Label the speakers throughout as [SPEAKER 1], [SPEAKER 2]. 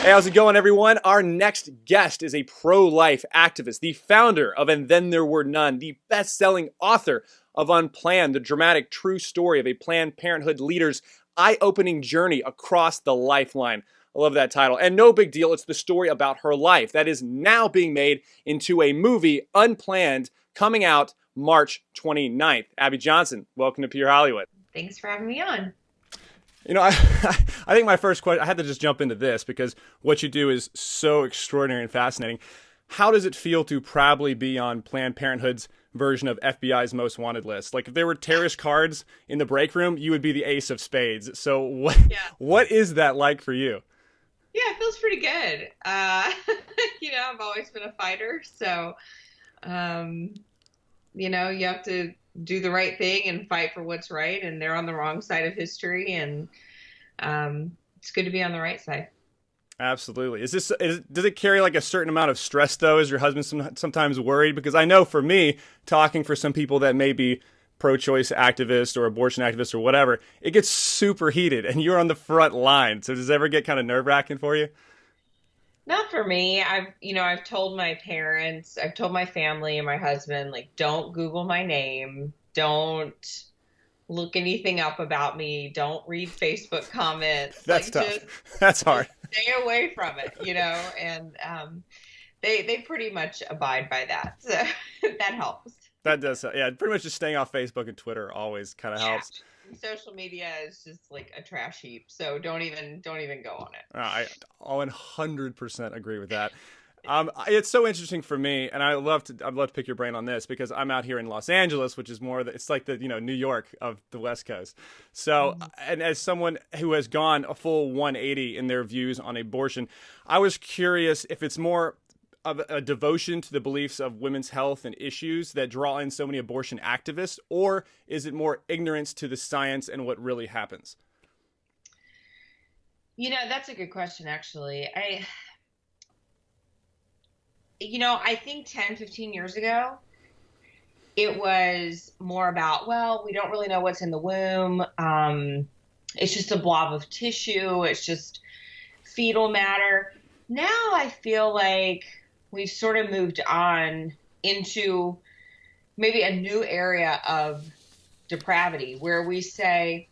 [SPEAKER 1] Hey, how's it going, everyone? Our next guest is a pro-life activist, the founder of And Then There Were None, the best-selling author of Unplanned, the dramatic true story of a Planned Parenthood leader's eye-opening journey across the lifeline. I love that title. And no big deal, it's the story about her life that is now being made into a movie, Unplanned, coming out March 29th. Abby Johnson, welcome to Pure Hollywood.
[SPEAKER 2] Thanks for having me on.
[SPEAKER 1] You know, I think my first question, I had to just jump into this because what you do is so extraordinary and fascinating. How does it feel to proudly be on Planned Parenthood's version of FBI's Most Wanted list? Like, if there were terrorist cards in the break room, you would be the ace of spades. So what is that like for you?
[SPEAKER 2] Yeah, it feels pretty good. I've always been a fighter. So, you have to do the right thing and fight for what's right. And they're on the wrong side of history. And it's good to be on the right side.
[SPEAKER 1] Absolutely. Does it carry like a certain amount of stress, though? Is your husband sometimes worried? Because I know for me, talking for some people that may be pro-choice activists or abortion activists or whatever, it gets super heated and you're on the front line. So does it ever get kind of nerve-wracking for you?
[SPEAKER 2] Not for me. I've told my parents, I've told my family and my husband, like, don't Google my name. Don't look anything up about me. Don't read Facebook comments.
[SPEAKER 1] That's
[SPEAKER 2] like,
[SPEAKER 1] tough. That's hard.
[SPEAKER 2] Stay away from it, and they pretty much abide by that. So that helps.
[SPEAKER 1] That does. Yeah, pretty much just staying off Facebook and Twitter always kind of helps.
[SPEAKER 2] Social media is just like a trash heap, so don't even go on it.
[SPEAKER 1] I 100% agree with that. It's so interesting for me, and I'd love to pick your brain on this because I'm out here in Los Angeles, which is it's like the New York of the West Coast. So, and as someone who has gone a full 180 in their views on abortion, I was curious if it's more of a devotion to the beliefs of women's health and issues that draw in so many abortion activists, or is it more ignorance to the science and what really happens?
[SPEAKER 2] That's a good question, actually. I think 10, 15 years ago, it was more about, well, we don't really know what's in the womb. It's just a blob of tissue. It's just fetal matter. Now I feel like we've sort of moved on into maybe a new area of depravity where we say,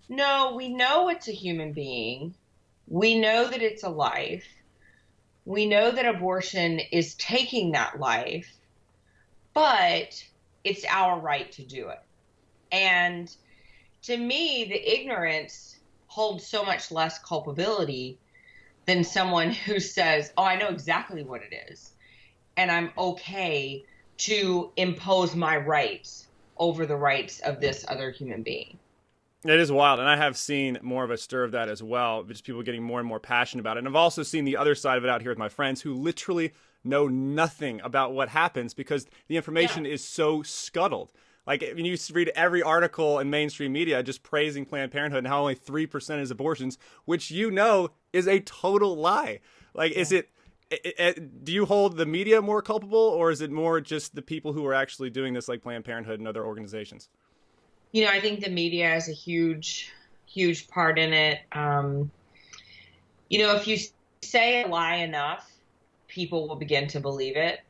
[SPEAKER 2] no, we know it's a human being. We know that it's a life. We know that abortion is taking that life, but it's our right to do it. And to me, the ignorance holds so much less culpability than someone who says, oh, I know exactly what it is, and I'm okay to impose my rights over the rights of this other human being.
[SPEAKER 1] It is wild, and I have seen more of a stir of that as well, just people getting more and more passionate about it. And I've also seen the other side of it out here with my friends who literally know nothing about what happens because the information is so scuttled. Like, when you read every article in mainstream media just praising Planned Parenthood and how only 3% is abortions, which is a total lie. Like, is it, do you hold the media more culpable, or is it more just the people who are actually doing this, like Planned Parenthood and other organizations?
[SPEAKER 2] I think the media is a huge, huge part in it. If you say a lie enough, people will begin to believe it,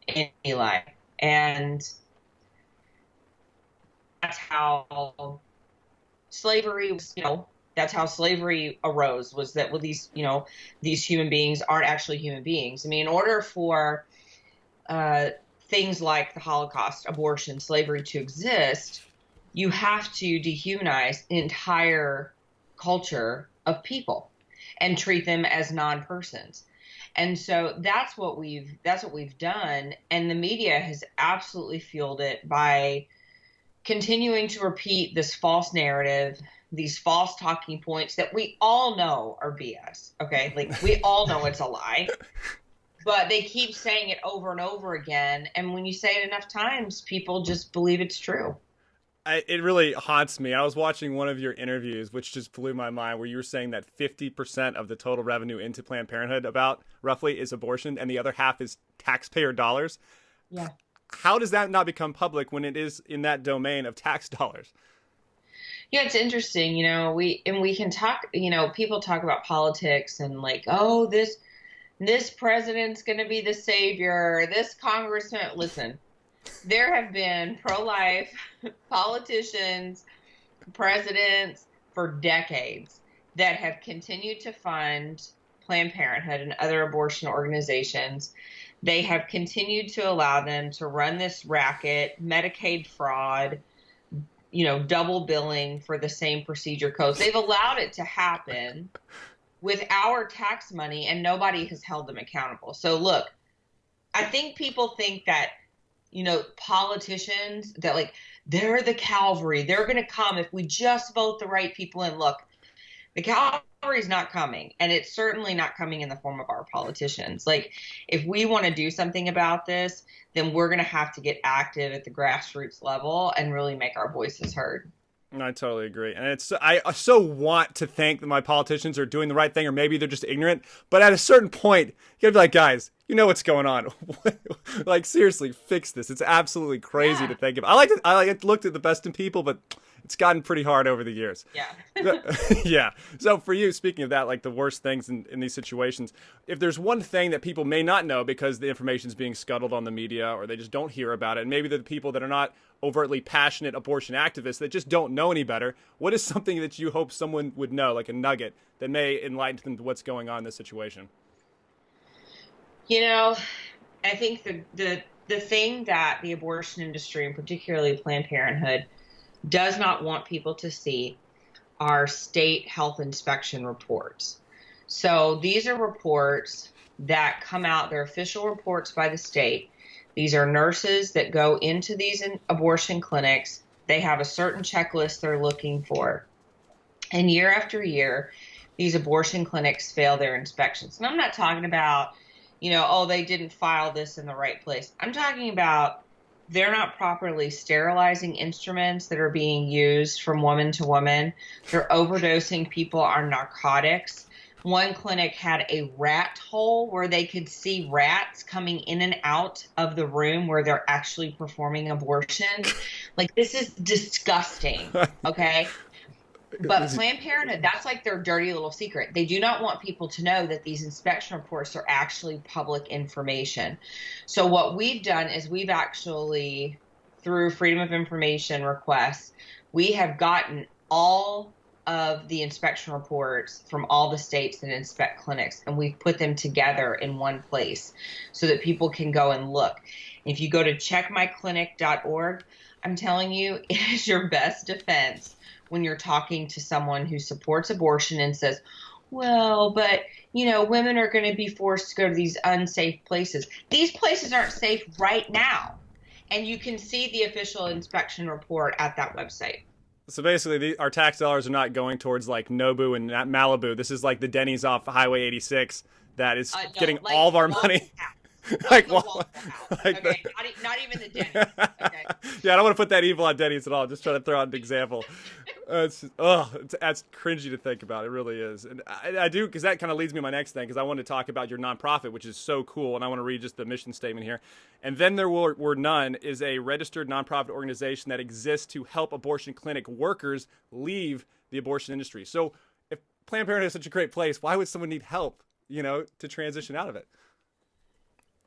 [SPEAKER 2] any lie. And that's how slavery was, that's how slavery arose, was that, well, these human beings aren't actually human beings. I mean, in order for things like the Holocaust, abortion, slavery to exist, you have to dehumanize the entire culture of people and treat them as non-persons. And so that's what we've done. And the media has absolutely fueled it by continuing to repeat this false narrative, these false talking points that we all know are BS. Okay. Like, we all know it's a lie, but they keep saying it over and over again. And when you say it enough times, people just believe it's true.
[SPEAKER 1] It really haunts me. I was watching one of your interviews, which just blew my mind, where you were saying that 50% of the total revenue into Planned Parenthood, about roughly, is abortion, and the other half is taxpayer dollars.
[SPEAKER 2] Yeah.
[SPEAKER 1] How does that not become public when it is in that domain of tax dollars?
[SPEAKER 2] Yeah, it's interesting. We can talk. People talk about politics and like, oh, this president's going to be the savior. This congressman. Listen, there have been pro-life politicians, presidents for decades that have continued to fund Planned Parenthood and other abortion organizations. They have continued to allow them to run this racket, Medicaid fraud, double billing for the same procedure codes. They've allowed it to happen with our tax money, and nobody has held them accountable. So look, I think people think that, politicians, that like they're the cavalry, they're going to come if we just vote the right people in. Look, the cavalry's not coming, and it's certainly not coming in the form of our politicians. Like, if we want to do something about this, then we're going to have to get active at the grassroots level and really make our voices heard.
[SPEAKER 1] I totally agree. And I so want to think that my politicians are doing the right thing, or maybe they're just ignorant. But at a certain point, you gotta be like, guys, you know what's going on. Like, seriously, fix this. It's absolutely crazy to think of. I like to look at the best in people, but it's gotten pretty hard over the years.
[SPEAKER 2] Yeah.
[SPEAKER 1] Yeah. So for you, speaking of that, like the worst things in these situations, if there's one thing that people may not know because the information is being scuttled on the media, or they just don't hear about it, and maybe the people that are not overtly passionate abortion activists that just don't know any better, what is something that you hope someone would know, like a nugget that may enlighten them to what's going on in this situation?
[SPEAKER 2] I think the thing that the abortion industry, and particularly Planned Parenthood, does not want people to see are state health inspection reports. So these are reports that come out, they're official reports by the state. These are nurses that go into these abortion clinics. They have a certain checklist they're looking for. And year after year, these abortion clinics fail their inspections. And I'm not talking about, they didn't file this in the right place. I'm talking about they're not properly sterilizing instruments that are being used from woman to woman. They're overdosing people on narcotics. One clinic had a rat hole where they could see rats coming in and out of the room where they're actually performing abortions. Like, this is disgusting, okay? But Planned Parenthood, that's like their dirty little secret. They do not want people to know that these inspection reports are actually public information. So what we've done is we've actually, through Freedom of Information requests, we have gotten all of the inspection reports from all the states that inspect clinics, and we've put them together in one place so that people can go and look. If you go to checkmyclinic.org, I'm telling you, it is your best defense when you're talking to someone who supports abortion and says, well, but, women are going to be forced to go to these unsafe places. These places aren't safe right now. And you can see the official inspection report at that website.
[SPEAKER 1] So basically, our tax dollars are not going towards like Nobu and Malibu. This is like the Denny's off Highway 86 that is getting like all of our money. Like
[SPEAKER 2] okay, not even the Denny's. Okay.
[SPEAKER 1] Yeah, I don't want to put that evil on Denny's at all. Just trying to throw out an example. That's cringy to think about. It really is. And I do, because that kind of leads me to my next thing, because I want to talk about your nonprofit, which is so cool. And I want to read just the mission statement here. And Then There Were None is a registered nonprofit organization that exists to help abortion clinic workers leave the abortion industry. So if Planned Parenthood is such a great place, why would someone need help, to transition out of it?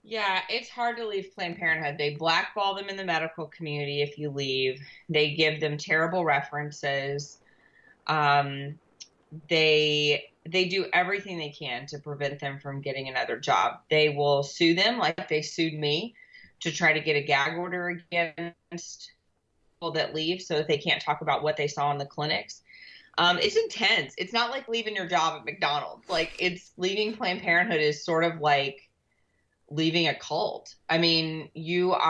[SPEAKER 2] Yeah, it's hard to leave Planned Parenthood. They blackball them in the medical community if you leave. They give them terrible references. They do everything they can to prevent them from getting another job. They will sue them like they sued me to try to get a gag order against people that leave so that they can't talk about what they saw in the clinics. It's intense. It's not like leaving your job at McDonald's. Like, it's leaving Planned Parenthood is sort of like leaving a cult. I mean, your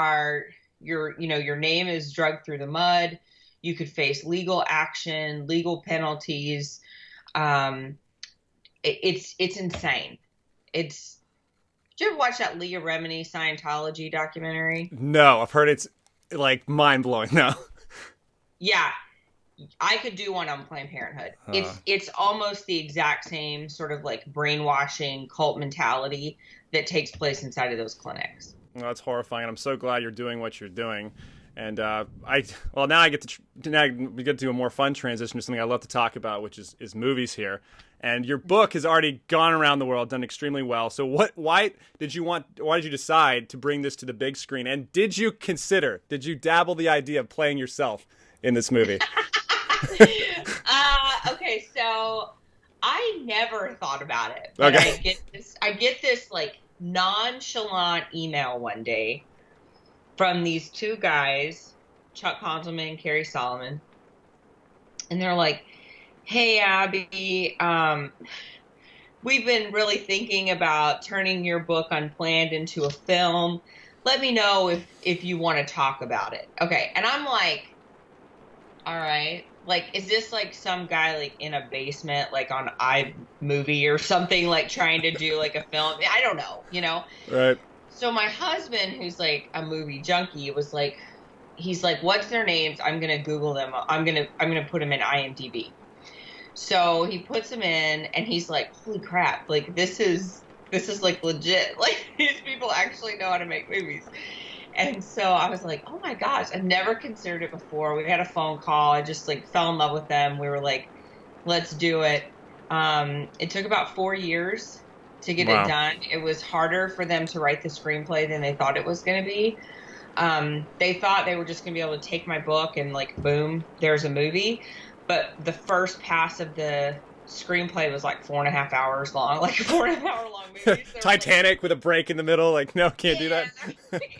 [SPEAKER 2] name is dragged through the mud. You could face legal action, legal penalties. It's insane. Did you ever watch that Leah Remini Scientology documentary?
[SPEAKER 1] No, I've heard it's like mind blowing now.
[SPEAKER 2] Yeah. I could do one on Planned Parenthood. It's almost the exact same sort of like brainwashing cult mentality that takes place inside of those clinics.
[SPEAKER 1] Well, that's horrifying. I'm so glad you're doing what you're doing. And now I get now we get to a more fun transition to something I love to talk about, which is movies here. And your book has already gone around the world, done extremely well. So why did you decide to bring this to the big screen? And did you dabble the idea of playing yourself in this movie?
[SPEAKER 2] Okay, so I never thought about it.
[SPEAKER 1] But
[SPEAKER 2] okay. I get this like nonchalant email one day from these two guys, Chuck Konzelman and Carrie Solomon. And they're like, "Hey, Abby, we've been really thinking about turning your book Unplanned into a film. Let me know if you want to talk about it." Okay. And I'm like, all right. Like, is this like some guy like in a basement, like on iMovie or something, like trying to do like a film? I don't know,
[SPEAKER 1] Right.
[SPEAKER 2] So my husband, who's like a movie junkie, he's like, "What's their names? I'm going to Google them. I'm going to put them in IMDb." So he puts them in and he's like, "Holy crap. Like this is like legit. Like these people actually know how to make movies." And so I was like, "Oh my gosh, I've never considered it before." We had a phone call. I just like fell in love with them. We were like, "Let's do it." It took about 4 years to get it done. It was harder for them to write the screenplay than they thought it was going to be. They thought they were just going to be able to take my book and like, boom, there's a movie. But the first pass of the screenplay was like 4.5 hours long, like a 4.5 hour long movie. So
[SPEAKER 1] Titanic
[SPEAKER 2] like,
[SPEAKER 1] with a break in the middle, like no, can't do that.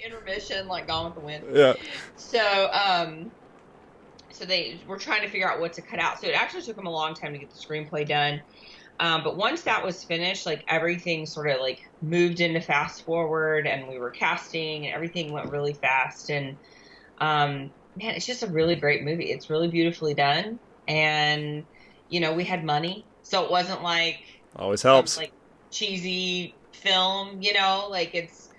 [SPEAKER 2] Intermission, like Gone with the Wind.
[SPEAKER 1] Yeah.
[SPEAKER 2] So they were trying to figure out what to cut out. So it actually took them a long time to get the screenplay done. But once that was finished, like everything sort of like moved into fast forward, and we were casting, and everything went really fast. And man, it's just a really great movie. It's really beautifully done, and we had money, so it wasn't like
[SPEAKER 1] always helps
[SPEAKER 2] some, like cheesy film. Like it's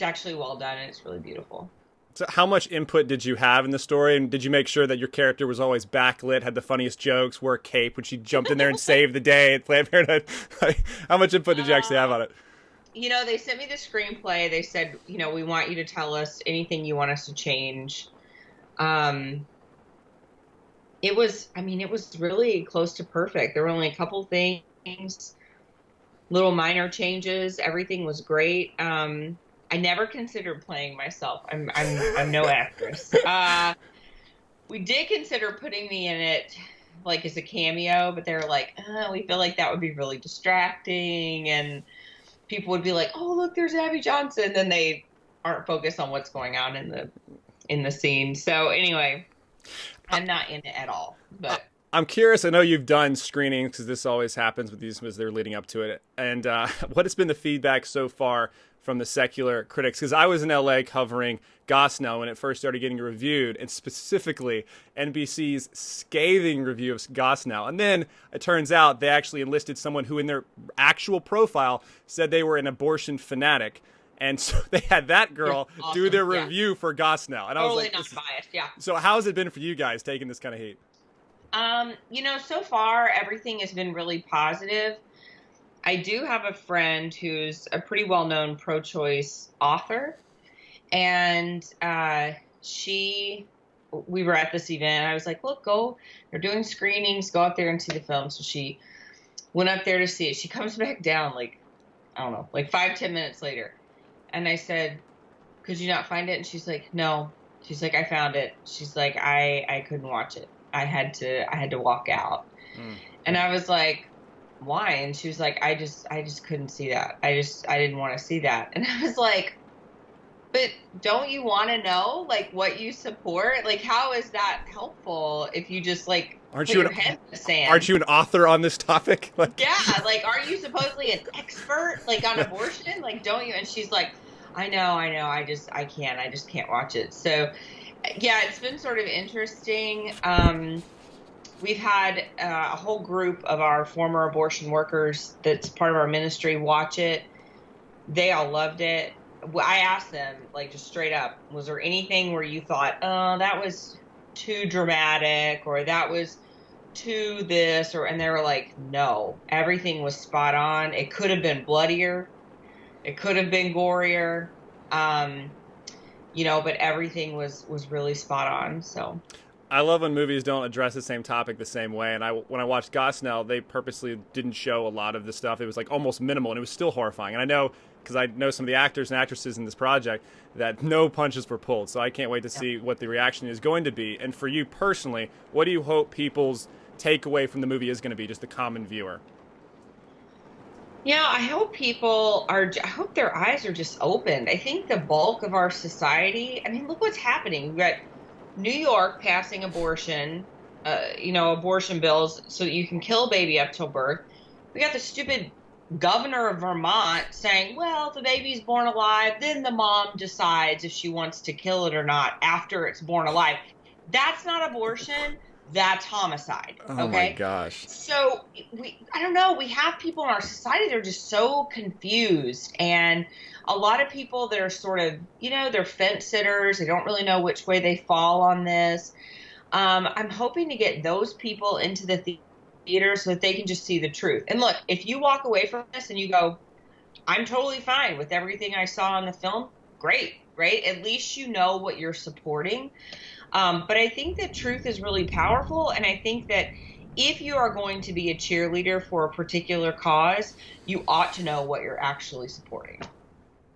[SPEAKER 2] actually well done, and it's really beautiful.
[SPEAKER 1] So how much input did you have in the story, and did you make sure that your character was always backlit, had the funniest jokes, wore a cape when she jumped in there and saved the day at Planned Parenthood? Like, how much input did you actually have on it?
[SPEAKER 2] They sent me the screenplay. They said, "We want you to tell us anything you want us to change." It was really close to perfect. There were only a couple things, little minor changes. Everything was great. I never considered playing myself. I'm no actress. We did consider putting me in it, like as a cameo, but they were like, "We feel like that would be really distracting," and people would be like, "Oh, look, there's Abby Johnson," then they aren't focused on what's going on in the scene. So anyway, I'm not in it at all. But
[SPEAKER 1] I'm curious. I know you've done screenings, because this always happens with these as they're leading up to it. And what has been the feedback so far from the secular critics? Because I was in LA covering Gosnell when it first started getting reviewed, and specifically NBC's scathing review of Gosnell. And then it turns out they actually enlisted someone who in their actual profile said they were an abortion fanatic. And so they had that girl do their review for Gosnell. And I was like,
[SPEAKER 2] not biased, yeah.
[SPEAKER 1] So how has it been for you guys taking this kind of heat?
[SPEAKER 2] So far everything has been really positive. I do have a friend who's a pretty well-known pro-choice author, and we were at this event. I was like, "Look, they're doing screenings, go out there and see the film." So she went up there to see it. She comes back down like, I don't know, like 5-10 minutes later. And I said, "Could you not find it?" And she's like, "No." She's like, "I found it." She's like, I couldn't watch it. I had to walk out. And I was like, "Why?" And she was like, I just couldn't see that. I didn't want to see that." And I was like, "But don't you want to know like what you support? Like, how is that helpful if you just like put your head in the sand?"
[SPEAKER 1] Aren't you an author on this topic?
[SPEAKER 2] Yeah, like, aren't you supposedly an expert like on abortion? Like, don't you? And she's like, I know. I just can't watch it." So yeah, it's been sort of interesting. We've had a whole group of our former abortion workers that's part of our ministry watch it. They all loved it. I asked them, like, just straight up, was there anything where you thought, "Oh, that was too dramatic," or "that was too this," and they were like, "No, everything was spot on. It could have been bloodier. It could have been gorier." but everything was really spot on. So
[SPEAKER 1] I love when movies don't address the same topic the same way. And when I watched Gosnell, they purposely didn't show a lot of the stuff. It was like almost minimal, and it was still horrifying. And I know, because I know some of the actors and actresses in this project, that no punches were pulled. So I can't wait to see what the reaction is going to be. And for you personally, what do you hope people's takeaway from the movie is going to be, just the common viewer?
[SPEAKER 2] yeah, I hope I hope their eyes are just opened. I think the bulk of our society, I mean, look what's happening. We've got New York passing abortion bills so that you can kill a baby up till birth. We got the stupid governor of Vermont saying, well, if the baby's born alive, then the mom decides if she wants to kill it or not after it's born alive. That's not abortion. That's homicide. Okay.
[SPEAKER 1] Oh my gosh.
[SPEAKER 2] So I don't know. We have people in our society that are just so confused, and a lot of people that are sort of, they're fence sitters. They don't really know which way they fall on this. I'm hoping to get those people into the theater so that they can just see the truth. And look, if you walk away from this and you go, I'm totally fine with everything I saw in the film, great, right? At least you know what you're supporting. But I think that truth is really powerful, and I think that if you are going to be a cheerleader for a particular cause, you ought to know what you're actually supporting.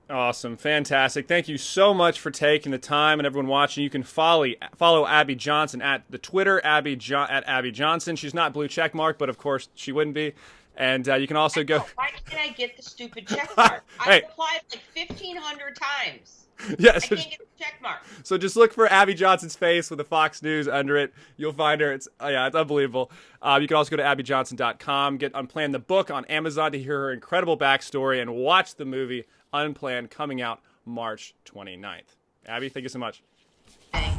[SPEAKER 1] Awesome. Fantastic. Thank you so much for taking the time, and everyone watching. You can follow Abby Johnson at the Twitter, at Abby Johnson. She's not blue check mark, but of course she wouldn't be. And you can also go.
[SPEAKER 2] Why can't I get the stupid check mark?
[SPEAKER 1] Hey.
[SPEAKER 2] I've applied like 1,500 times.
[SPEAKER 1] Yes.
[SPEAKER 2] I can't get the check mark.
[SPEAKER 1] So just look for Abby Johnson's face with the Fox News under it. You'll find her. It's unbelievable. You can also go to abbyjohnson.com, get Unplanned the book on Amazon to hear her incredible backstory, and watch the movie Unplanned, coming out March 29th. Abby, thank you so much.
[SPEAKER 2] Thanks.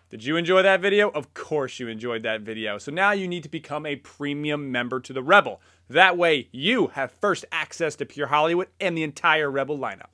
[SPEAKER 1] Did you enjoy that video? Of course you enjoyed that video. So now you need to become a premium member to the Rebel. That way you have first access to Pure Hollywood and the entire Rebel lineup.